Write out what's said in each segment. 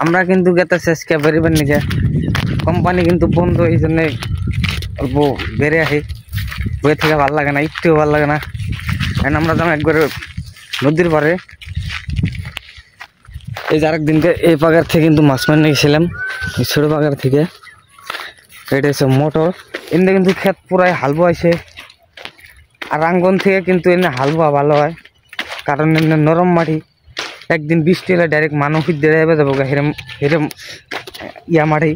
আমরা কিন্তু গেতেছি আজকে বেরিবার নিকে কোম্পানি কিন্তু বন্ধ, এই জন্য অল্প বেড়ে আসি। বয়ে থেকে ভালো লাগে না, একটুও ভালো লাগে না। এখন আমরা যাবো একবার নদীর পাড়ে। এই যে আরেকদিনকে এই পাগার থেকে কিন্তু মাছ মারতে গেছিলাম, এই ছোটো পাগার থেকে। এটা হচ্ছে মোটর, এমনি কিন্তু ক্ষেত পুরাই হাল বোয়াইছে। আর আঙ্গন থেকে কিন্তু এমনি হাল বোয়া ভালো হয়, কারণ এমনি নরম মাটি। একদিন বৃষ্টি হলে ডাইরেক্ট মানুষ দিয়ে যাবো হেরম হেরম ইয়া মাটি।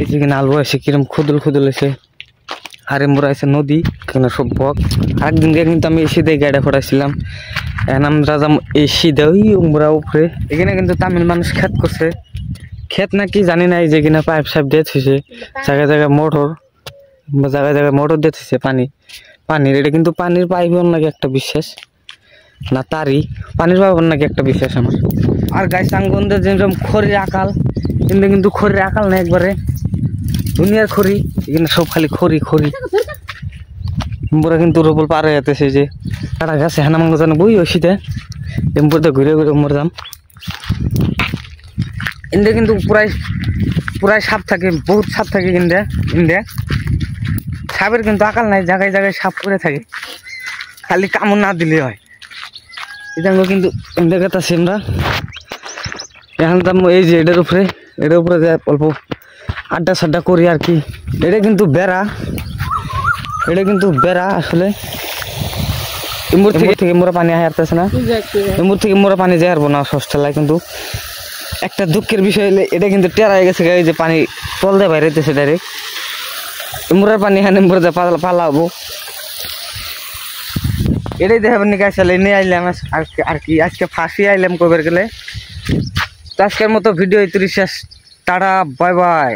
এই যে কিনা হাল বোয়াইছে কিরম খুদল খুদল হয়েছে। আর এমরা আছে নদী, এখানে সব বক। আরেকদিনকে কিন্তু আমি এসি দিয়ে গাড়ি ফোটাইছিলাম। এখন আমরা যাম এসি দেওই উমরা উপরে। এখানে কিন্তু তামিল মানুষ ক্ষেত করছে, ক্ষেত নাকি জানি না। এই যে কিনা পাইপ সাইপ দিয়ে থুইছে, জায়গায় জায়গায় মোটর, জায়গায় জায়গায় মোটর দিয়ে থুইছে পানির। এটা কিন্তু পানির পাইপ নাকি একটা বিশ্বাস, না তারই পানির পাইপ নাকি একটা বিশ্বাস আমার। আর গাছ আঙ্গনদের যেরকম খড়ির আকাল, কিন্তু খড়ির আকাল না একবারে দুনিয়ার খড়ি। এখানে সব খালি খড়ি খড়ি। এমপুরা কিন্তু রবল পার হয়ে যেতেছে, যে কাটা গাছে হানা মাঙ্গ জানো বই ওষিতে এমপুরতে ঘুরে ঘুরে মরতাম। ইন্ডিয়া কিন্তু পুরাই সাপ থাকে, বহুত সাপ থাকে ইন্ডিয়া। সাপের কিন্তু আকাল নাই, জায়গায় জায়গায় সাপ করে থাকে, খালি কামড় না দিলে হয়। এটা কিন্তু ইন্ডিয়া গেতাছি আমরা। এখন তো এই যে এটার উপরে যে অল্প আড্ডা সাড্ডা করি আর কি। এটা কিন্তু বেড়া আসলে। এমুর থেকে মোরা পানি হারতেছে না, এমুর থেকে মোরা পানি যে হারবো না সস্তালায়। কিন্তু একটা দুঃখের বিষয় হলে এটা কিন্তু টেরা হয়ে গেছে, যে পানি তল দিয়ে বাইরেতেছে ডাইরেক্ট। এমুরার পানি হ্যাঁ এমুর পালাবো, এটাই দেখাবেন নাকি আসলে নিয়ে আইলাম আর কি। আজকে ফাঁসি আইলাম কবের গেলে। তো আজকের মতো ভিডিও এই শেষ। Tata, bye bye.